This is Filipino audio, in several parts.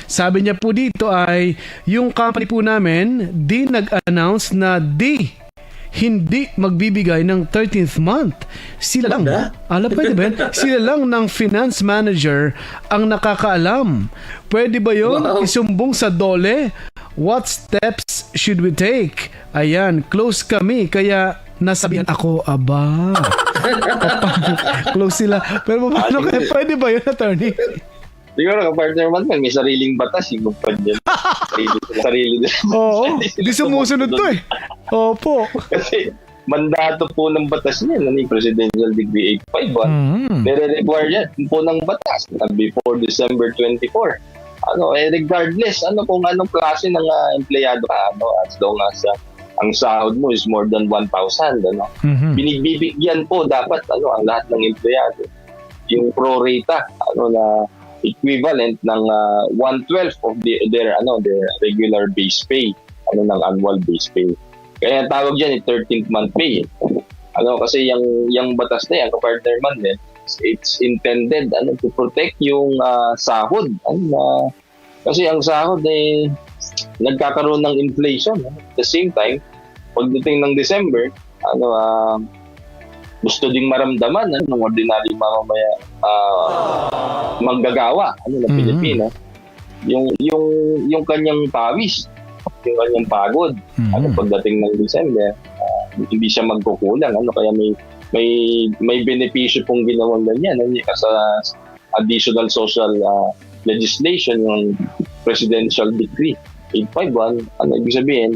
Sabi niya po dito ay yung company po namin di nag-announce na hindi magbibigay ng 13th month. Sila lang. Alam, pwede ba yun? Sila lang ng finance manager ang nakakaalam. Pwede ba yun? Wow. Isumbong sa DOLE? What steps should we take? Ayan, close kami. Kaya nasabihan ako, aba. Close sila. Pero paano kaya? Pwede ba yun, attorney? Siguro kapartner man, may sariling batas yung kumpanya. Sarili nila. Oo, di sumusunod to eh. Opo. Kasi mandato po ng batas niya, Presidential Decree 851. Nire-require yan po ng batas na before December 24. Regardless, kung anong klase ng empleyado ka, as long as ang sahod mo is more than 1,000, binigbibigyan po dapat, ang lahat ng empleyado. Yung pro rata, na equivalent ng 1/12 of their regular base pay, ng annual base pay. Kaya tawag diyan 13th month pay. Kasi yung batas na yan, kapartner man din, it's intended to protect yung sahod. Kasi ang sahod ay nagkakaroon ng inflation. At the same time, pagdating ng December, gusto ding maramdaman ng ordinary mamamaya manggagawa ng Pilipino yung kanyang pawis, yung kanyang pagod. Pagdating ng December, hindi siya magkukulang. Kaya may benepisyo pong ginawang ganyan sa additional social legislation, yung Presidential Decree 851. Ibig sabihin,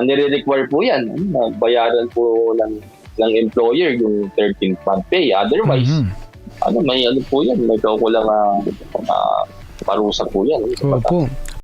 nire-require po yan. Bayaran po ng employer yung 13th month pay. Otherwise, may po yan, may kaukulang parusa po yan. Opo.